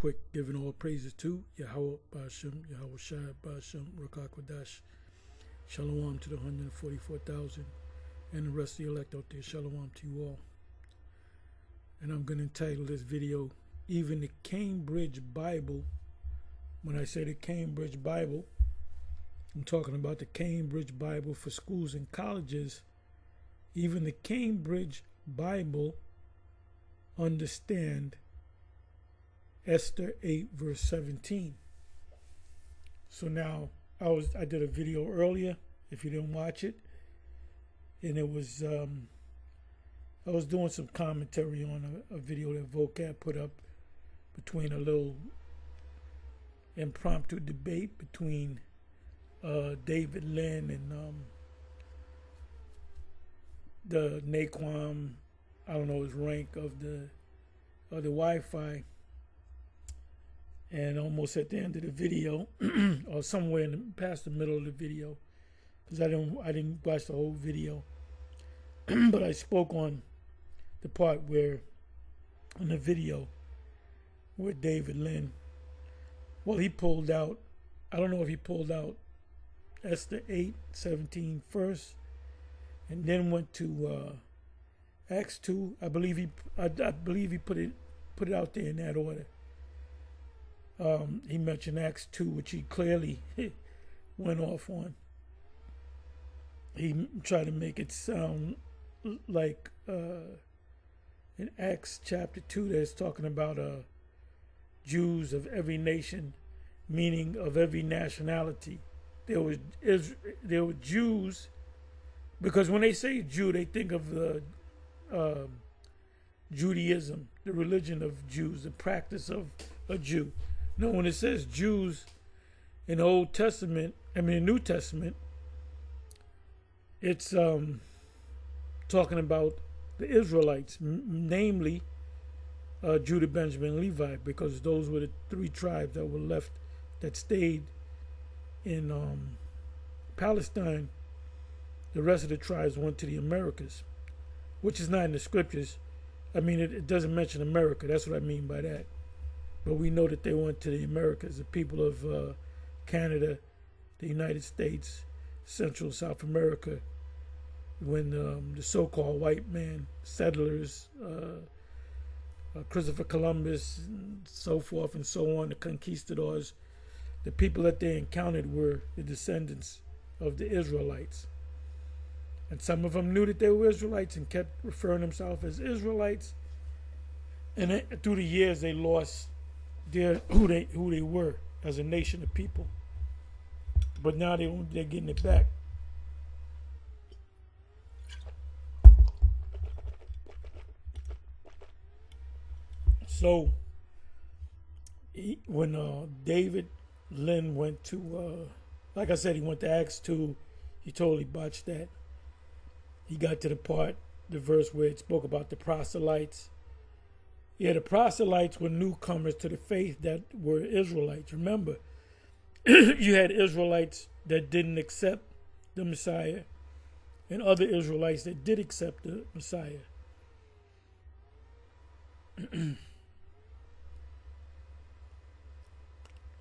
quick, giving all praises to Yahweh Ba'ashem, Yahweh Shai Ba'ashem, Rakakwadash. Shalom to the 144,000 and the rest of the elect out there. Shalom to you all. And I'm going to entitle this video, Even the Cambridge Bible. When I say the Cambridge Bible, I'm talking about the Cambridge Bible for schools and colleges. Even the Cambridge Bible understand Esther 8 verse 17. So now I did a video earlier, if you didn't watch it, and it was I was doing some commentary on a video that Vocab put up between a little impromptu debate between David Lynn and the Naquan, I don't know his rank of the Wi-Fi. And almost at the end of the video, or somewhere past the middle of the video, because I didn't watch the whole video, but I spoke on the part where in the video where David Lynn, well, he pulled out, I don't know if he pulled out Esther 8:17 first, and then went to Acts 2. I believe he put it out there in that order. He mentioned Acts 2, which he clearly went off on. He tried to make it sound like in Acts chapter 2 that's talking about Jews of every nation, meaning of every nationality. There were Jews, because when they say Jew, they think of the Judaism, the religion of Jews, the practice of a Jew. No, when it says Jews in the Old Testament, the New Testament, it's talking about the Israelites, namely Judah, Benjamin, and Levi, because those were the three tribes that were left, that stayed in Palestine. The rest of the tribes went to the Americas, which is not in the scriptures. It doesn't mention America. That's what I mean by that. But we know that they went to the Americas, the people of Canada, the United States, Central South America, when the so-called white man settlers, Christopher Columbus, and so forth and so on, the conquistadors, the people that they encountered were the descendants of the Israelites. And some of them knew that they were Israelites and kept referring themselves as Israelites. And through the years, they lost who they were as a nation of people. But now they're getting it back. So when David Lynn went to, like I said, he went to Acts 2, he totally botched that. He got to the verse where it spoke about the proselytes. Yeah, the proselytes were newcomers to the faith that were Israelites. Remember, you had Israelites that didn't accept the Messiah and other Israelites that did accept the Messiah.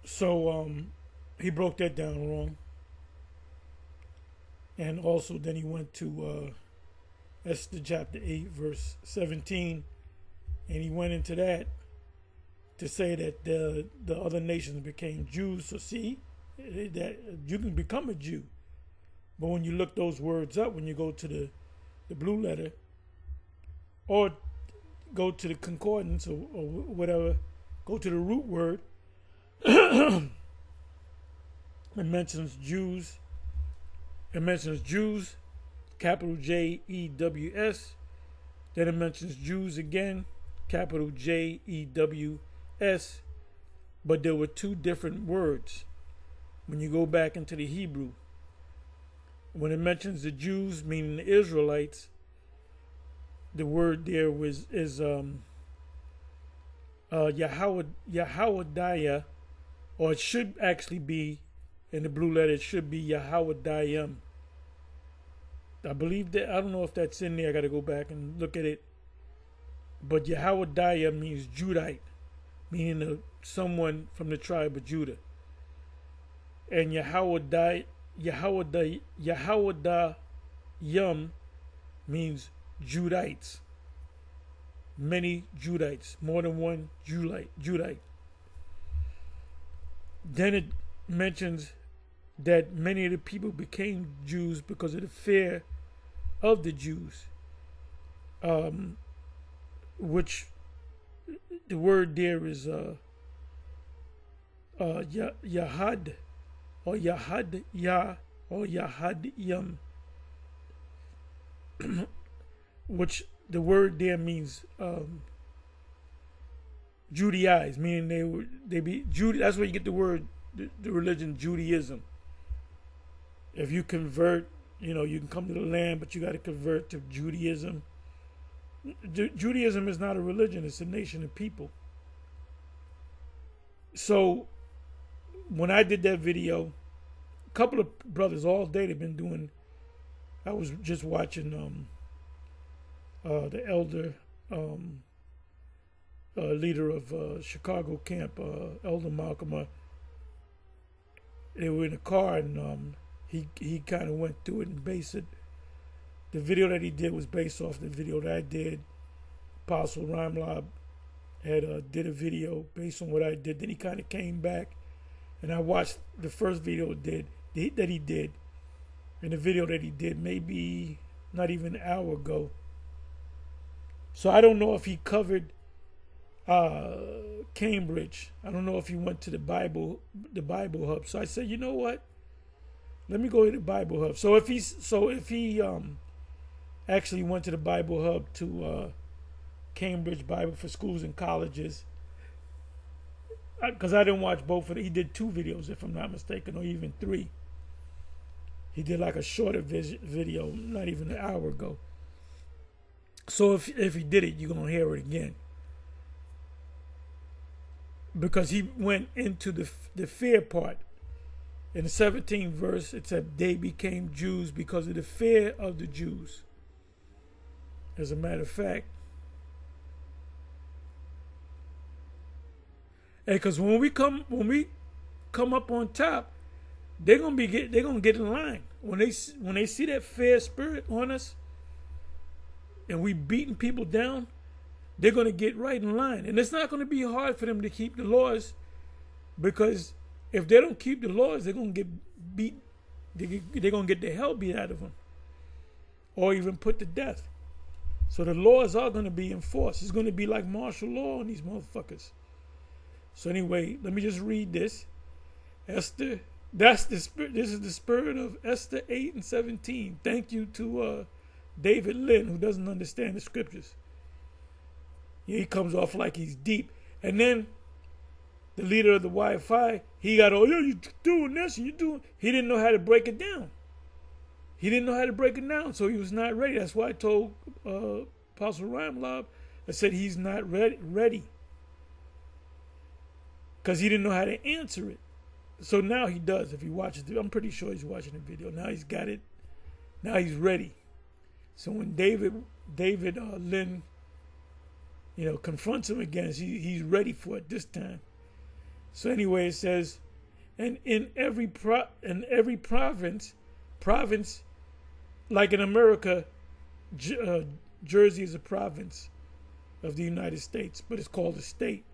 So he broke that down wrong. And also then he went to Esther chapter 8 verse 17, and he went into that to say that the other nations became Jews. So see, that you can become a Jew. But when you look those words up, when you go to the blue letter, or go to the concordance or whatever, go to the root word, it mentions Jews. It mentions Jews, capital Jews. Then it mentions Jews again, capital Jews. But there were two different words when you go back into the Hebrew. When it mentions the Jews, meaning the Israelites, the word there is Yahweh, or it should actually be, in the blue letter, it should be Yahweh. I believe that, I don't know if that's in there, I got to go back and look at it. But Yahweh means Judite, meaning someone from the tribe of Judah. And Yahawada Yum means Judites. Many Judites, more than one Judite. Then it mentions that many of the people became Jews because of the fear of the Jews, which the word there is Yahad or Yahad Yah or Yahad Yum, which the word there means Judaize, meaning they be Jude. That's where you get the word, the religion Judaism. If you convert, you can come to the land, but you got to convert to Judaism. Judaism is not a religion; it's a nation of people. So when I did that video, a couple of brothers all day they've been doing. I was just watching the elder leader of Chicago camp, Elder Malcolm. They were in a car and he kind of went through it and based it. The video that he did was based off the video that I did. Apostle Rhymelob had did a video based on what I did. Then he kind of came back and I watched the first video that he did. And the video that he did maybe not even an hour ago. So I don't know if he covered Cambridge. I don't know if he went to the Bible Hub. So I said, you know what? Let me go to the Bible Hub. So if he actually went to the Bible Hub to Cambridge Bible for Schools and Colleges, because I didn't watch both of them. He did 2 videos, if I'm not mistaken, or even 3. He did like a shorter video, not even an hour ago. So if he did it, you're going to hear it again. Because he went into the fear part. In the 17th verse, it said they became Jews because of the fear of the Jews. As a matter of fact. And because when we come up on top, they're gonna get in line. When they see that fear spirit on us, and we beating people down, they're gonna get right in line. And it's not gonna be hard for them to keep the laws, because if they don't keep the laws, they're gonna get beat. They're gonna get the hell beat out of them, or even put to death. So the laws are gonna be enforced. It's gonna be like martial law on these motherfuckers. So anyway, let me just read this. Esther. That's the spirit. This is the spirit of Esther 8:17. Thank you to David Lynn, who doesn't understand the scriptures. He comes off like he's deep, and then the leader of the Wi-Fi, he got, oh yeah, you doing this and you doing. He didn't know how to break it down. So he was not ready. That's why I told Apostle Rhymelob, I said he's not ready, because he didn't know how to answer it. So now he does. If he watches it, I'm pretty sure he's watching the video. Now he's got it. Now he's ready. So when David Lynn, confronts him again, he's ready for it this time. So anyway, it says, and in every province, like in America, Jersey is a province of the United States, but it's called a state.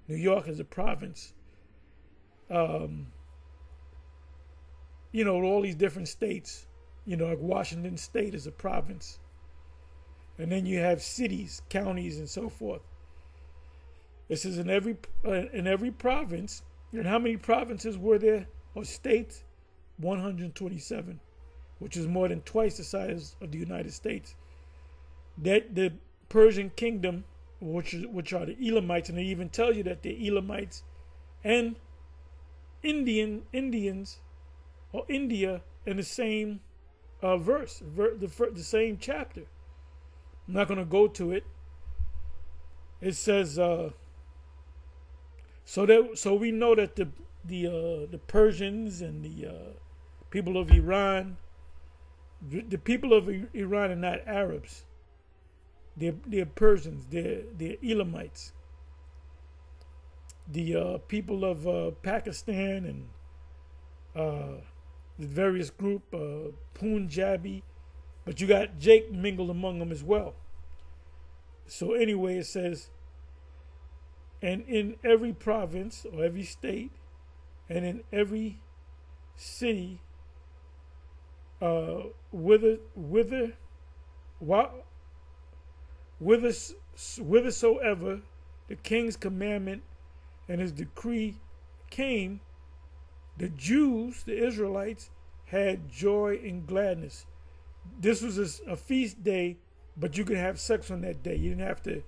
New York is a province. All these different states, like Washington State is a province. And then you have cities, counties, and so forth. It says in every province, and how many provinces were there, or states? 127, which is more than twice the size of the United States. That the Persian kingdom, which are the Elamites, and they even tell you that the Elamites and Indians or India in the same verse, the same chapter. I'm not going to go to it. It says so we know that the Persians and the people of Iran, the people of Iran are not Arabs. They're Persians. They're Elamites. the people of Pakistan and the various group, Punjabi, but you got Jake mingled among them as well. So anyway, it says, and in every province or every state and in every city, whithersoever the king's commandment and his decree came, the Jews, the Israelites, had joy and gladness. This was a feast day, but you could have sex on that day. You didn't have to,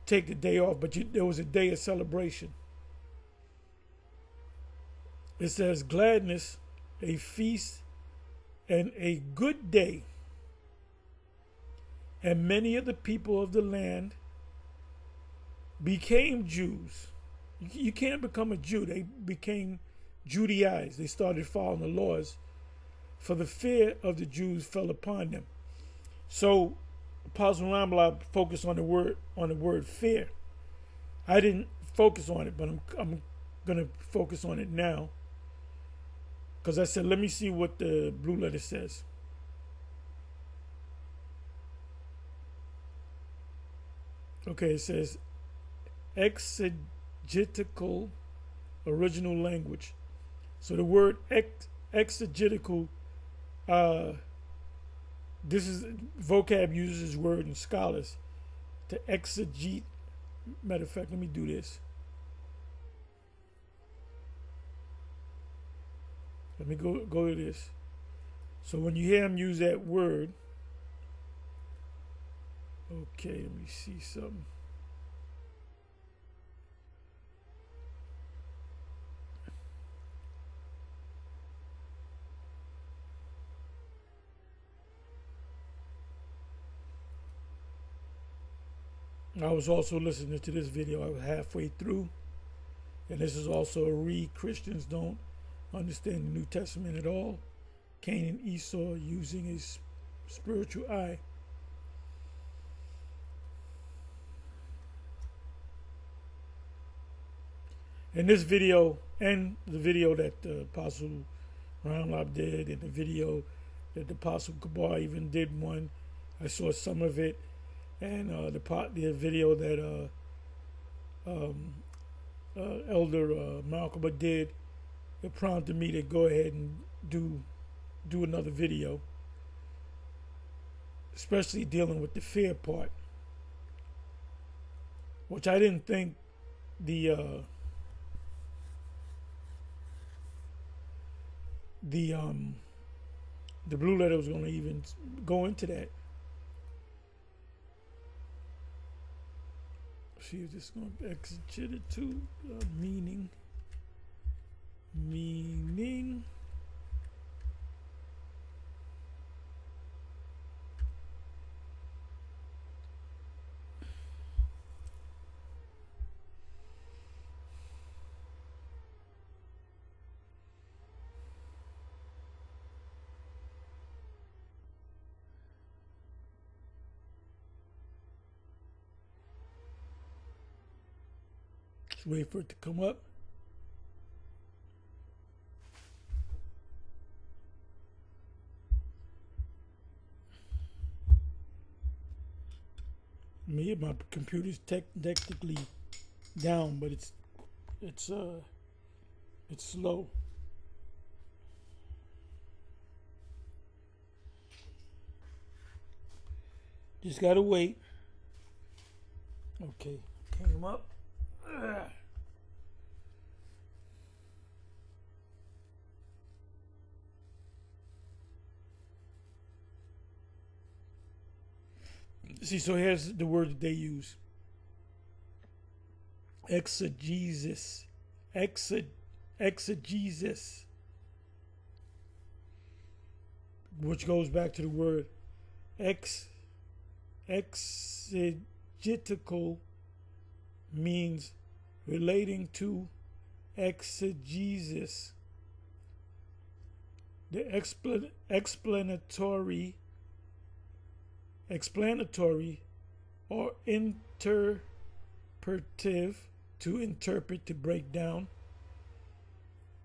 take the day off, but there was a day of celebration. It says gladness, a feast, and a good day. And many of the people of the land became Jews. You can't become a Jew. They became Judaized. They started following the laws, for the fear of the Jews fell upon them. So Apostle Ramla focused on the word fear. I didn't focus on it, but I'm gonna focus on it now, because I said, let me see what the blue letter says. Okay, it says exegetical original language. So the word exegetical, this is vocab uses this word in scholars to exegete. Matter of fact, let me do this. Let me go to this. So when you hear him use that word, okay, let me see something. I was also listening to this video. I was halfway through, and this is also a read. Christians don't understand the New Testament at all. Cain and Esau using his spiritual eye. In this video, and the video that Apostle Ramlab did, and the video that the Apostle Kabar even did one, I saw some of it. And the video that Elder Malcolm did, it prompted me to go ahead and do another video, especially dealing with the fear part, which I didn't think the blue letter was going to even go into that. See if this is going to exegete it to meaning. Just wait for it to come up. My computer's technically down, but it's slow. Just gotta wait. Okay, came up. See, so here's the word that they use. Exegesis. Exegesis. Which goes back to the word exegetical, means relating to exegesis. The explanatory or interpretive, to interpret, to break down.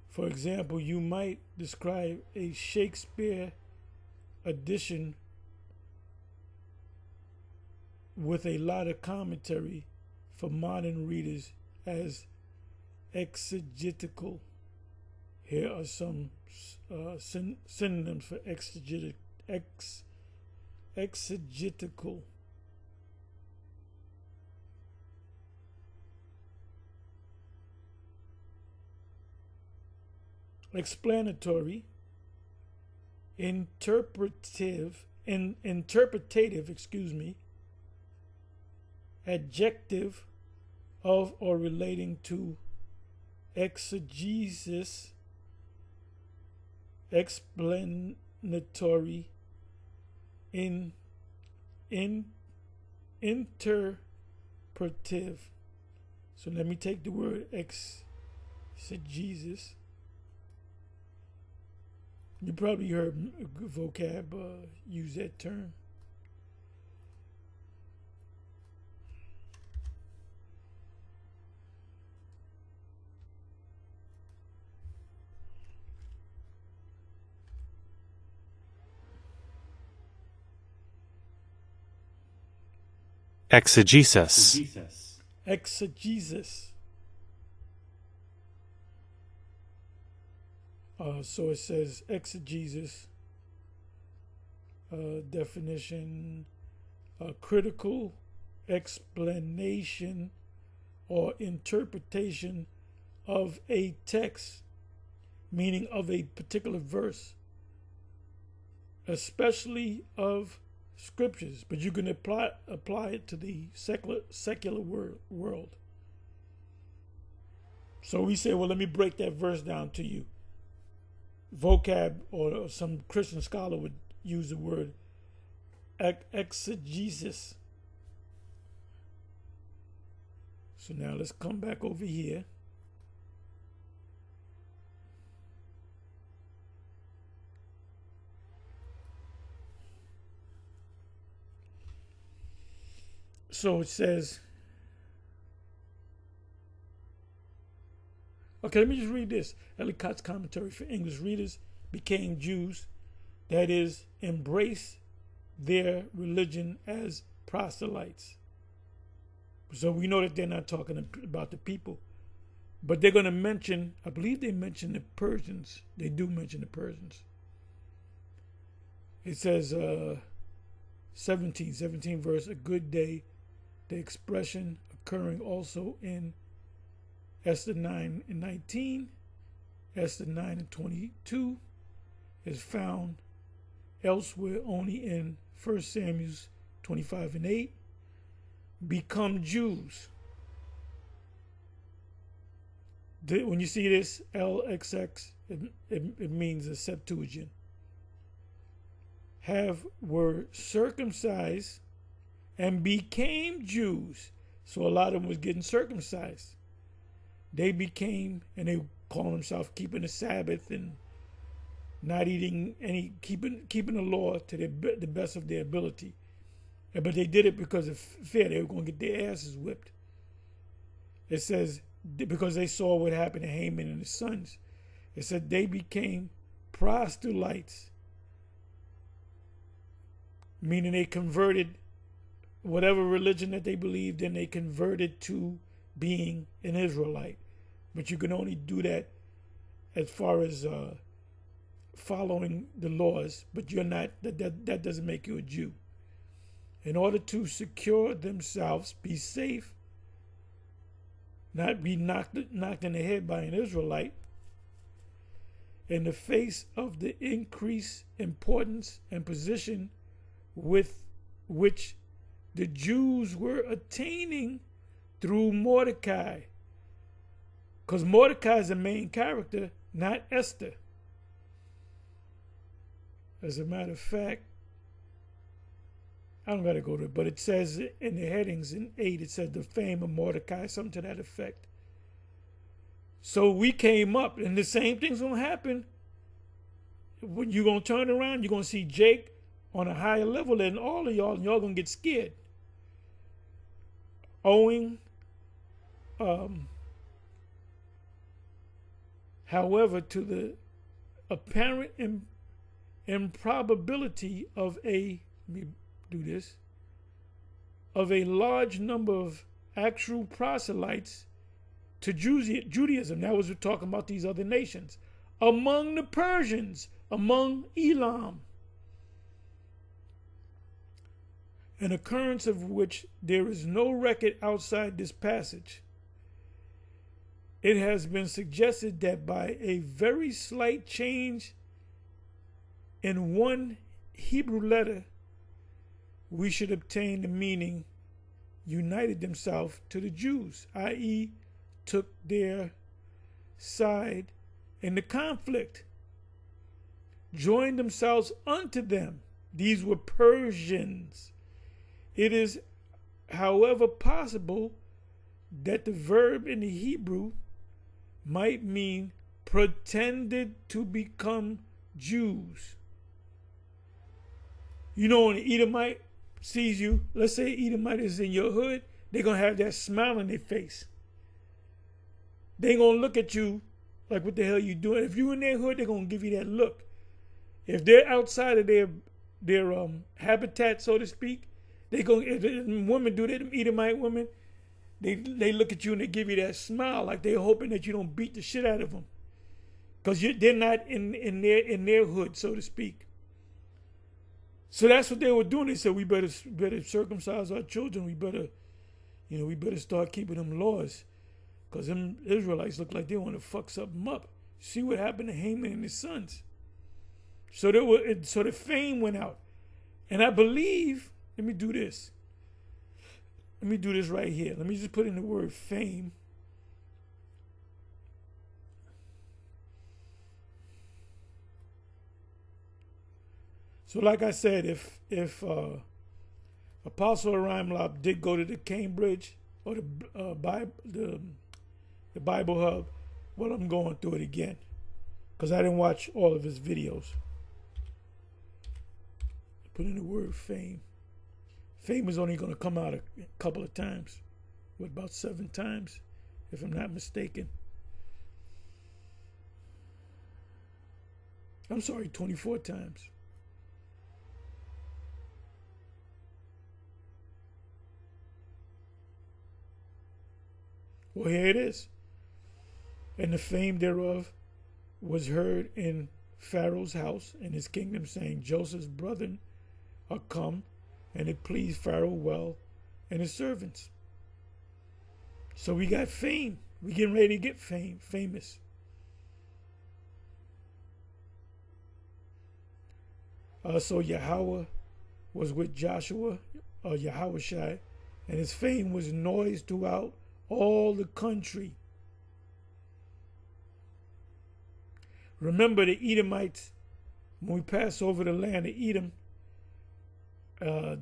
For example, you might describe a Shakespeare edition with a lot of commentary for modern readers as exegetical. Here are some synonyms for exegetical. Explanatory, interpretative, adjective of or relating to, exegesis, explanatory, interpretive. So let me take the word exegesis. You probably heard vocab use that term. Exegesis. Exegesis. So it says exegesis, definition, critical explanation or interpretation of a text, meaning of a particular verse, especially of scriptures, but you can apply it to the secular world. So we say, well, let me break that verse down to you. Vocab or some Christian scholar would use the word exegesis. So now let's come back over here. So it says, okay, let me just read this. Ellicott's commentary for English readers became Jews, that is, embrace their religion as proselytes. So we know that they're not talking about the people, but they're going to mention, I believe they mention the Persians. They do mention the Persians. It says, 17 verse, a good day, the expression occurring also in Esther 9:19, Esther 9:22 is found elsewhere only in 1 Samuel 25:8. Become Jews. When you see this LXX, it means a Septuagint. Were circumcised and became Jews. So a lot of them was getting circumcised. They became, and they call themselves keeping the Sabbath and not eating any, keeping the law to the best of their ability. But they did it because of fear. They were going to get their asses whipped. It says, because they saw what happened to Haman and his sons. It said they became proselytes, meaning they converted whatever religion that they believed in, they converted to being an Israelite. But you can only do that as far as following the laws, but you're not, that doesn't make you a Jew. In order to secure themselves, be safe, not be knocked in the head by an Israelite, in the face of the increased importance and position with which the Jews were attaining through Mordecai. Because Mordecai is the main character, not Esther. As a matter of fact, I don't got to go to it, but it says in the headings in 8, it says the fame of Mordecai, something to that effect. So we came up, and the same thing's going to happen. When you're going to turn around, you're going to see Jake on a higher level than all of y'all, and y'all going to get scared. Owing however, to the apparent improbability of a, let me do this, of a large number of actual proselytes to Judaism. That was, we're talking about these other nations. Among the Persians, among Elam, an occurrence of which there is no record outside this passage. It has been suggested that by a very slight change in one Hebrew letter, we should obtain the meaning united themselves to the Jews, i.e., took their side in the conflict, joined themselves unto them. These were Persians. It is, however, possible that the verb in the Hebrew might mean pretended to become Jews. You know, when an Edomite sees you, let's say Edomite is in your hood, they're going to have that smile on their face. They ain't going to look at you like, what the hell you doing? If you in their hood, they're going to give you that look. If they're outside of their habitat, so to speak, they go. If women do that, them Edomite women, they look at you and they give you that smile like they're hoping that you don't beat the shit out of them, because they're not in their hood, so to speak. So that's what they were doing. They said we better circumcise our children. We better start keeping them laws, because them Israelites look like they want to fuck something up. See what happened to Haman and his sons. So the fame went out, and I believe. Let me do this. Let me do this right here. Let me just put in the word fame. So like I said, if Apostle Arimlop did go to the Cambridge or the Bible Hub, well, I'm going through it again because I didn't watch all of his videos. Put in the word fame. Fame is only going to come out a couple of times. What, about 7 times, if I'm not mistaken. I'm sorry, 24 times. Well, here it is. And the fame thereof was heard in Pharaoh's house and his kingdom, saying, Joseph's brethren are come, and it pleased Pharaoh well and his servants. So we got fame. We getting ready to get famous. So Yahweh was with Joshua, Yahushai, and his fame was noised throughout all the country. Remember the Edomites, when we pass over the land of Edom,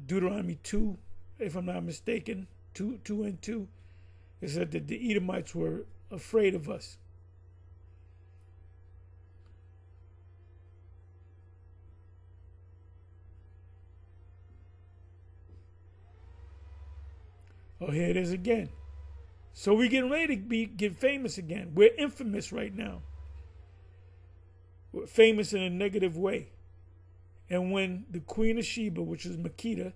Deuteronomy 2, if I'm not mistaken, 2 and 2, it said that the Edomites were afraid of us. Oh, here it is again. So we're getting ready to get famous again. We're infamous right now. We're famous in a negative way. And when the Queen of Sheba, which is Makeda,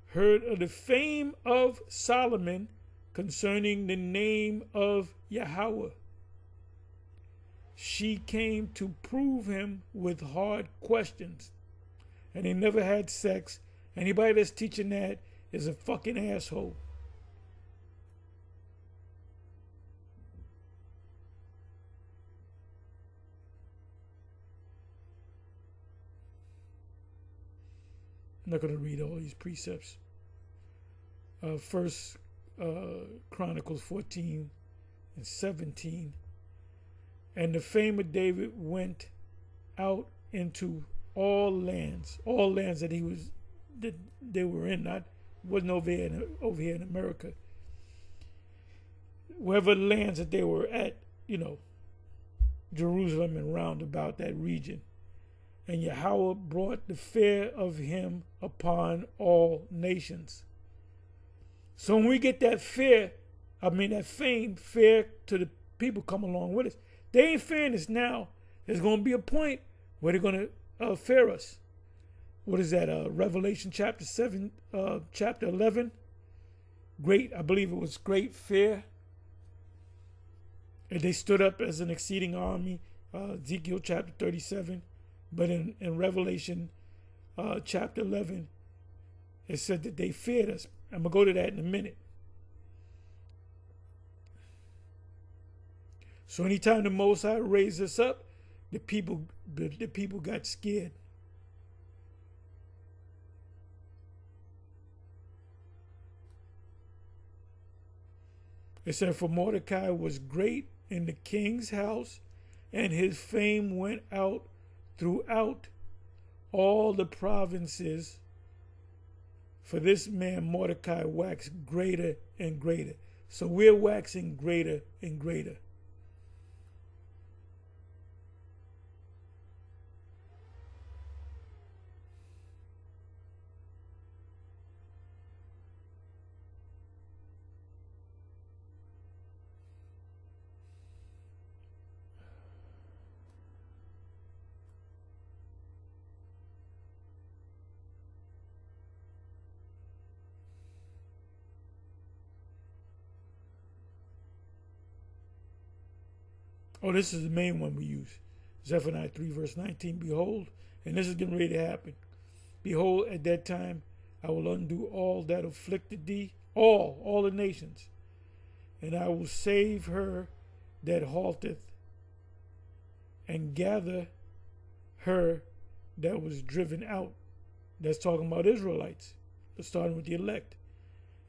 heard of the fame of Solomon concerning the name of Yahweh, she came to prove him with hard questions. And they never had sex. Anybody that's teaching that is a fucking asshole. I'm not going to read all these precepts. First Chronicles 14 and 17. And the fame of David went out into all lands that they were in. Wasn't over here in America. Wherever lands that they were at, Jerusalem and round about that region. And Yahweh brought the fear of him upon all nations. So when we get that fear, that fame fair to the people come along with us. They ain't fearing us now. There's going to be a point where they're going to fear us. What is that? Revelation chapter 7, chapter 11. I believe it was great fear. And they stood up as an exceeding army. Ezekiel chapter 37. But in Revelation chapter 11, it said that they feared us. I'm going to go to that in a minute. So anytime the Most High raised us up, the people got scared. It said, for Mordecai was great in the king's house, and his fame went out throughout all the provinces. For this man Mordecai waxed greater and greater. So we're waxing greater and greater. Oh, this is the main one we use. Zephaniah 3 verse 19. Behold, and this is getting ready to happen. Behold, at that time I will undo all that afflicted thee, all the nations, and I will save her that halteth, and gather her that was driven out. That's talking about Israelites, starting with the elect.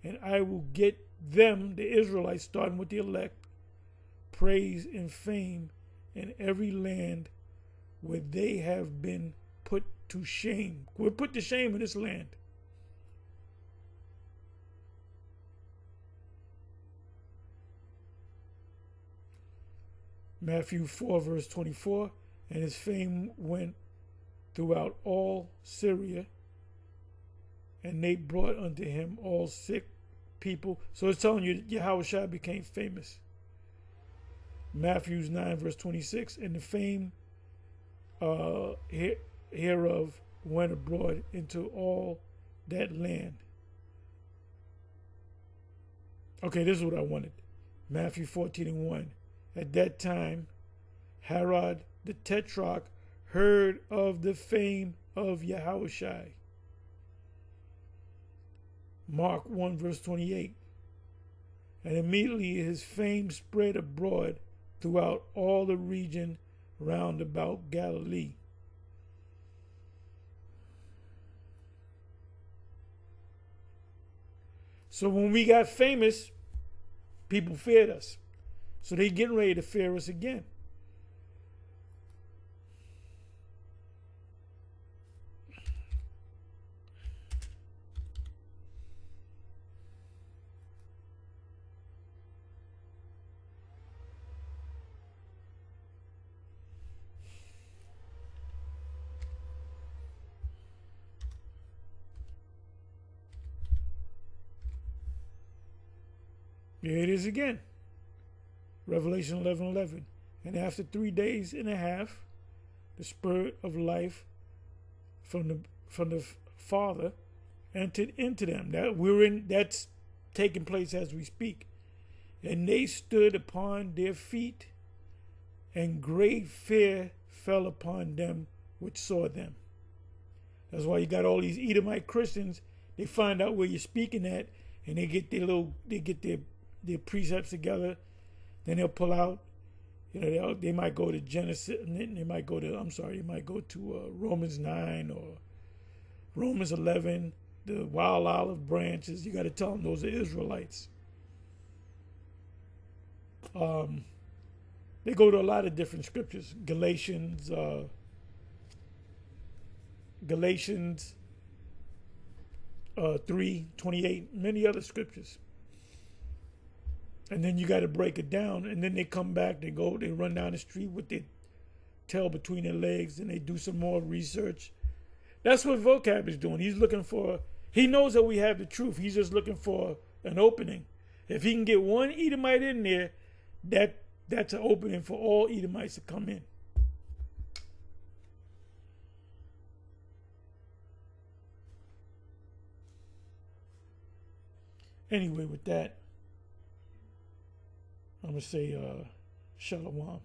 And I will get them, the Israelites, starting with the elect, praise and fame in every land where they have been put to shame. We're put to shame in this land. Matthew 4 verse 24, and his fame went throughout all Syria, and they brought unto him all sick people. So it's telling you Yahushua became famous. Matthew 9 verse 26, and the fame hereof went abroad into all that land. Okay, this is what I wanted. Matthew 14 and 1. At that time, Herod the Tetrarch heard of the fame of Yahushua. Mark 1 verse 28. And immediately his fame spread abroad throughout all the region round about Galilee. So when we got famous, people feared us. So they getting ready to fear us again. Here it is again. Revelation 11:11. And after 3 days and a half, the spirit of life from the Father entered into them. That's taking place as we speak. And they stood upon their feet, and great fear fell upon them which saw them. That's why you got all these Edomite Christians. They find out where you're speaking at, and they get their precepts together. Then they'll pull out, they might go to Genesis, they might go to Romans 9 or Romans 11, the wild olive branches. You got to tell them those are Israelites. They go to a lot of different scriptures. Galatians 3:28, many other scriptures. And then you got to break it down. And then they come back, they run down the street with their tail between their legs, and they do some more research. That's what Vocab is doing. He knows that we have the truth. He's just looking for an opening. If he can get one Edomite in there, that's an opening for all Edomites to come in. Anyway, with that, I'm going to say shalom.